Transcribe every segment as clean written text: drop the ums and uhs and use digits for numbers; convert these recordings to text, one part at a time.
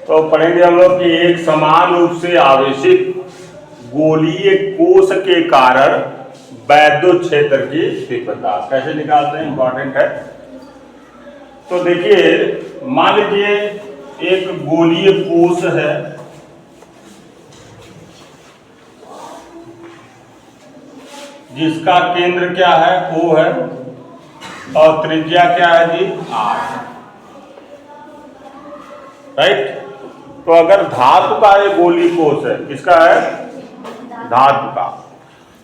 तो पढ़ेंगे हम लोग कि एक समान रूप से आवेशित गोलीय कोश के कारण वैद्युत क्षेत्र की तीव्रता कैसे निकालते हैं, इंपॉर्टेंट है। तो देखिए, मान लीजिए एक गोलीय कोश है, जिसका केंद्र क्या है, O है, और त्रिज्या क्या है जी, R, राइट। तो अगर धातु का ये गोलीय कोश है, किसका है, धातु का,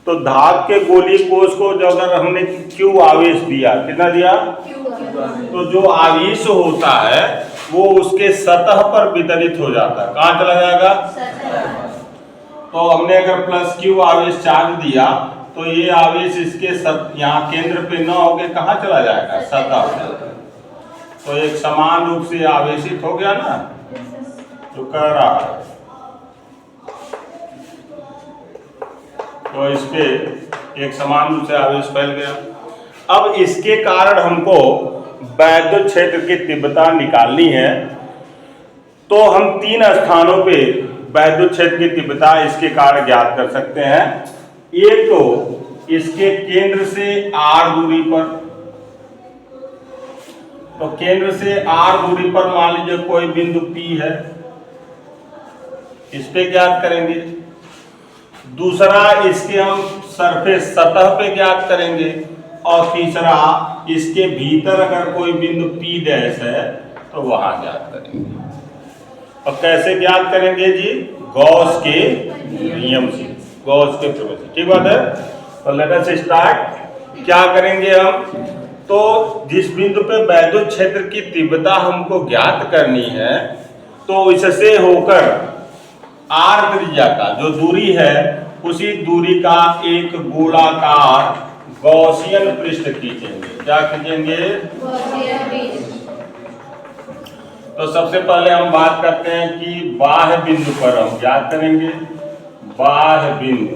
तो धातु के गोलीय कोश को जो अगर हमने Q आवेश दिया, कितना दिया, तो जो आवेश होता है वो उसके सतह पर वितरित हो जाता है। कहाँ चला जाएगा, तो हमने अगर प्लस Q आवेश चार्ज दिया तो ये आवेश इसके यहाँ केंद्र पे न होके कहाँ चला जाएगा, सतह पे। तो एक समान रूप से आवेशित हो गया ना, जो कह रहा है, तो इस पे एक समान रूप से आवेश फैल गया। अब इसके कारण हमको वैद्युत क्षेत्र की तीव्रता निकालनी है, तो हम तीन स्थानों पे वैद्युत क्षेत्र की तीव्रता इसके कारण ज्ञात कर सकते हैं। एक तो इसके केंद्र से R दूरी पर, तो केंद्र से R दूरी पर मान लीजिए कोई बिंदु P है, इस पे ज्ञात करेंगे। दूसरा इसके हम सरफेस सतह पे ज्ञात करेंगे, और तीसरा इसके भीतर अगर कोई बिंदु P डैश है तो वहां ज्ञात करेंगे। और कैसे ज्ञात करेंगे जी, गॉस के नियम से, गॉस के प्रमेय से, ठीक बात है। तो लेट अस स्टार्ट। क्या करेंगे हम, तो जिस बिंदु पे वैद्युत क्षेत्र की तीव्रता हमको ज्ञात करनी है, तो इससे होकर R त्रिज्या का जो दूरी है, उसी दूरी का एक गोलाकार गॉसियन पृष्ठ खींचेंगे। क्या खींचेंगे, तो सबसे पहले हम बात करते हैं कि बाह्य बिंदु पर हम ज्ञात करेंगे, बाह्य बिंदु,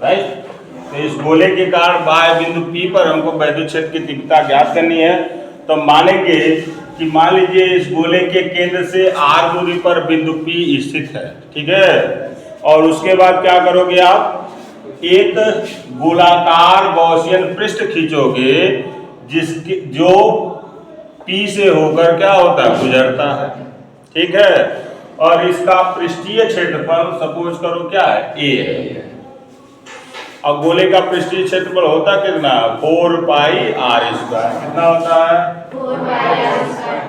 राइट। तो इस गोले के कारण बाह्य बिंदु P पर हमको वैद्युत क्षेत्र की तीव्रता ज्ञात करनी है। तो मानेंगे कि मान लीजिए इस गोले के केंद्र से R दूरी पर बिंदु P स्थित है, ठीक है। और उसके बाद क्या करोगे आप, एक गोलाकार गॉसियन पृष्ठ खींचोगे, जिसके जो P से होकर क्या होता है, गुजरता है, ठीक है। और इसका पृष्ठीय क्षेत्रफल सपोज करो क्या है, A है। अब गोले का पृष्ठीय क्षेत्रफल होता कितना, 4 पाई R स्क्वायर, कितना होता है, 4 पाई R स्क्वायर।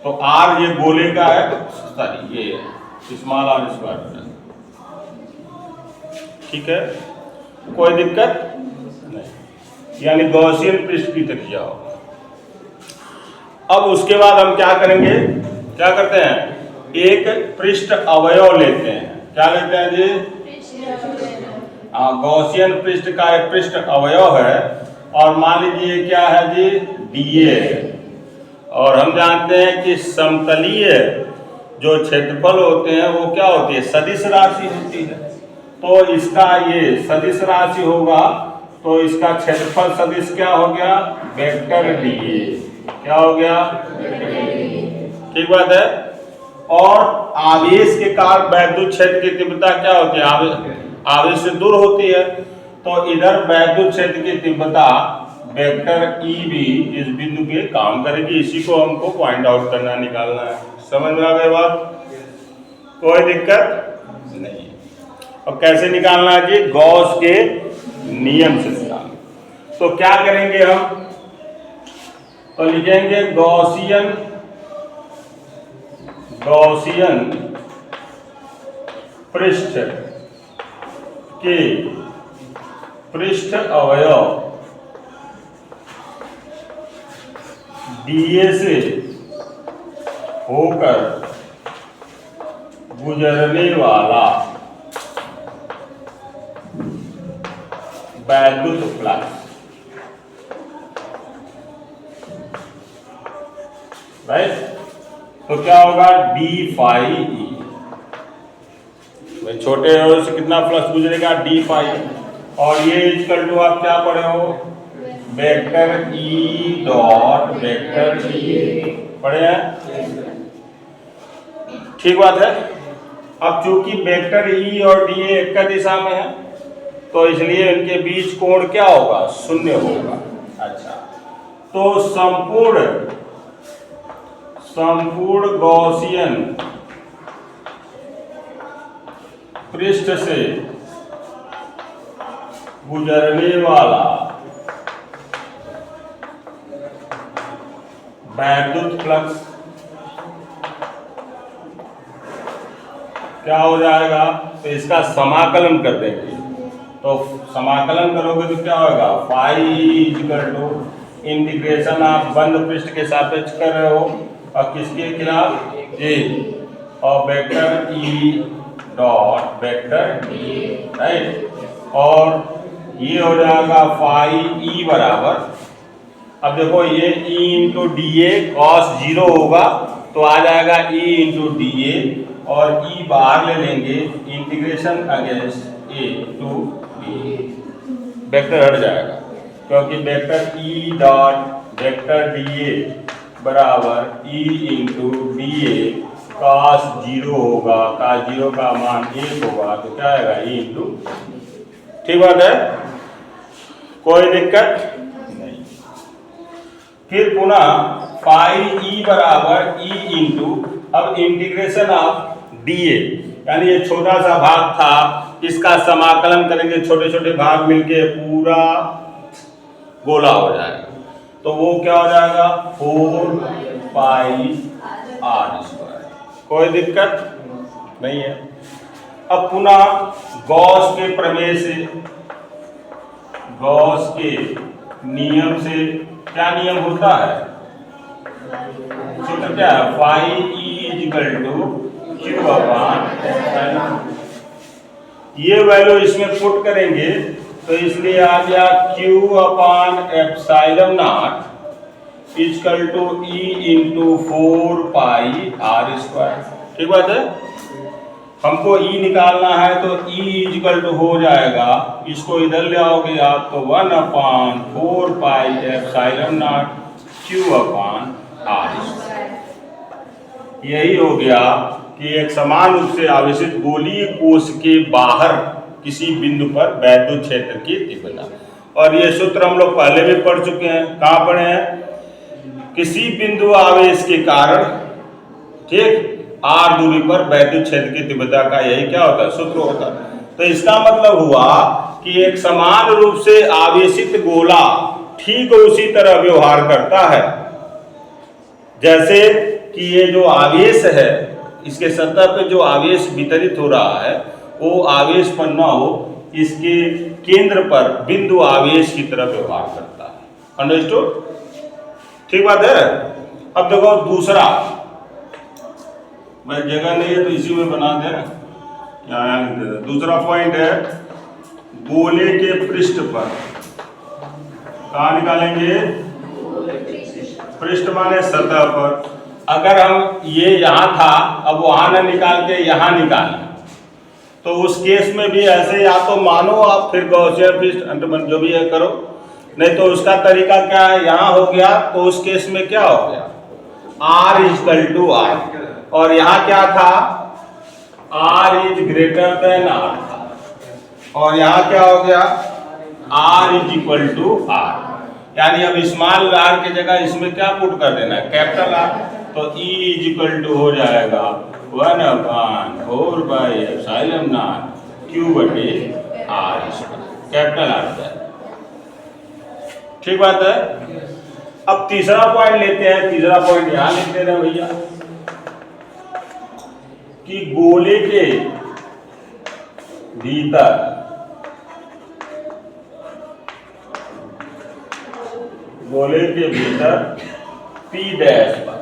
तो R ये गोले का है, तो सॉरी ये स्मॉल R स्क्वायर, ठीक है, कोई दिक्कत नहीं, यानी गॉसियन पृष्ठ की त्रिज्या होगा। अब उसके बाद हम क्या करेंगे, क्या करते हैं, एक पृष्ठ अवयव लेते हैं। क्या लेते हैं जी, गॉसियन पृष्ठ का एक पृष्ठ अवयव है, और मान लीजिए क्या है जी, dA है। और हम जानते हैं कि समतलीय जो क्षेत्रफल होते हैं वो क्या होती है, सदिश राशि होती है। तो इसका ये सदिश राशि होगा, तो इसका क्षेत्रफल सदिश क्या हो गया, वेक्टर dA, क्या हो गया, ठीक बात है। और आवेश के कारण वैद्युत क्षेत्र की तीव्रता क्या होती है, आवेश से दूर होती है। तो इधर वैद्युत क्षेत्र की तीव्रता वेक्टर EB इस बिंदु पे काम करेगी। इसी को हमको पॉइंट आउट करना, निकालना है। समझ में आ गई बात, कोई दिक्कत नहीं। और कैसे निकालना है जी, गॉस के नियम से निकालना। तो क्या करेंगे हम, तो लिखेंगे गॉसियन पृष्ठ के पृष्ठ अवयव dA से होकर गुजरने वाला वैद्युत फ्लक्स, राइट। तो क्या होगा, d फाई E, छोटे हो से कितना फ्लक्स गुजरेगा, d फाई। और ये इक्वल टू आप क्या पढ़े हो, vector E dot vector DA. पढ़े हैं? ठीक बात है। अब चूंकि वेक्टर ई और डीए एक का दिशा में है तो इसलिए इनके बीच कोण क्या होगा? शून्य होगा। अच्छा, तो संपूर्ण गॉसियन पृष्ठ से गुजरने वाला वैद्युत फ्लक्स क्या हो जाएगा? तो इसका समाकलन कर देंगे। तो समाकलन करोगे तो क्या होगा? फाई इक्वल टू इंटीग्रेशन आप बंद पृष्ठ के सापेक्ष कर रहे हो और किसके खिलाफ? ए और vector E dot vector D, right. और ये हो जाएगा फाई ई बराबर, अब देखो ये ई इंटू डी ए कॉस 0 होगा तो आ जाएगा ई इंटू डी ए और ई बाहर ले लेंगे, integration against A to B, vector हट जाएगा क्योंकि vector E dot vector D A बराबर E into D A cos 0 होगा, कॉस 0 का मान 1 होगा तो क्या आएगा? E into. ठीक बात है, कोई दिक्कत नहीं। फिर पुनः पाई ई बराबर ई इंटू, अब इंटीग्रेशन ऑफ डी ए, यानी ये छोटा सा भाग था इसका समाकलन करेंगे, छोटे छोटे भाग मिलके पूरा गोला हो जाएगा तो वो क्या हो जाएगा? 4 पाई आर स्क्वायर। कोई दिक्कत नहीं है। अब पुनः गॉस के प्रमेय से, गॉस के नियम से क्या नियम होता है? सूत्र क्या है? Phi E equal to Q upon epsilon. ये वैल्यू इसमें पुट करेंगे तो इसलिए आ गया Q upon epsilon not equal to E into 4 pi R square. ठीक बात है। हमको ई निकालना है तो ई इक्वल टू हो जाएगा, इसको इधर ले आओगे आप तो 1 upon 4 pi epsilon not Q upon R square. यही हो गया कि एक समान रूप से आवेशित गोलीय कोश के बाहर किसी बिंदु पर वैद्युत क्षेत्र की तीव्रता। और ये सूत्र हम लोग पहले भी पढ़ चुके हैं। कहाँ पढ़े हैं? किसी बिंदु आवेश के कारण, ठीक, आर दूरी पर वैद्युत क्षेत्र की तीव्रता का यही क्या होता है? सूत्र होता है। तो इसका मतलब हुआ कि एक समान रूप से आवेशित गोला ठीक उसी तरह व्यवहार करता है जैसे कि ये जो आवेश है, इसके सतह पे जो आवेश वितरित हो रहा है वो आवेश पर न हो, इसके केंद्र पर बिंदु आवेश की तरह व्यवहार करता है। अंडरस्टूड? ठीक बात है। अब देखो दूसरा, भाई जगह नहीं है तो इसी में बना दे, यहाँ लिख देते। दूसरा पॉइंट है गोले के पृष्ठ पर, कहाँ निकालेंगे? पृष्ठ माने सतह पर। अगर हम ये यहाँ था, अब वहां न निकाल के यहाँ निकालें तो उस केस में भी ऐसे, या तो मानो आप फिर गॉसियन पृष्ठ जो भी है करो, नहीं तो उसका तरीका क्या है? यहाँ हो गया तो उस केस में क्या हो गया? R इक्वल टू R, और यहाँ क्या था? R is greater than R था, और यहाँ क्या हो गया? R is equal to R, यानी अब स्मॉल r की जगह इसमें क्या पुट कर देना है? Capital R। तो E इज इक्वल टू हो जाएगा 1 upon 4 by epsilon not Q बटे R स्क्वायर, कैपिटल R। ठीक बात है। अब तीसरा पॉइंट लेते हैं। तीसरा पॉइंट यहां लिखते रहे भैया कि गोले के भीतर P डैश पर,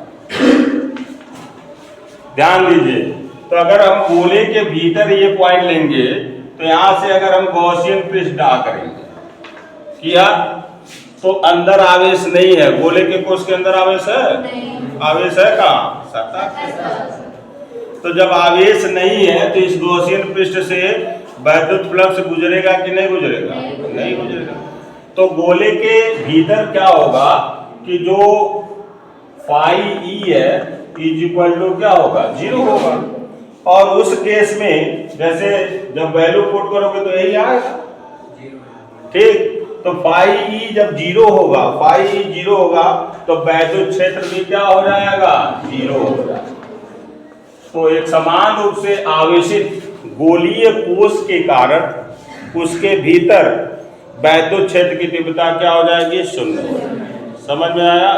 ध्यान दीजिए। तो अगर हम गोले के भीतर ये पॉइंट लेंगे तो यहां से अगर हम गॉसियन पृष्ठ ड्रा करेंगे, किया तो अंदर आवेश नहीं है। गोले के कोश के अंदर आवेश है? नहीं। आवेश है कहाँ? सतह। तो जब आवेश नहीं है तो इस गॉसियन पृष्ठ से वैद्युत फ्लक्स गुजरेगा कि नहीं गुजरेगा? नहीं गुजरेगा। तो गोले के भीतर क्या होगा कि जो फाई ई है इज इक्वल टू क्या होगा, 0 होगा। और उस केस में जैसे जब वैल्यू पुट करोगे तो यही आएगा, ठीक। तो फाई ई जब 0 होगा, फाई ई 0 होगा तो वैद्युत क्षेत्र भी क्या हो जाएगा, 0 हो जाएगा। तो एक समान रूप से आवेशित गोलीय कोश के कारण उसके भीतर वैद्युत क्षेत्र की तीव्रता क्या हो जाएगी, 0 हो जाएगी। समझ में आया।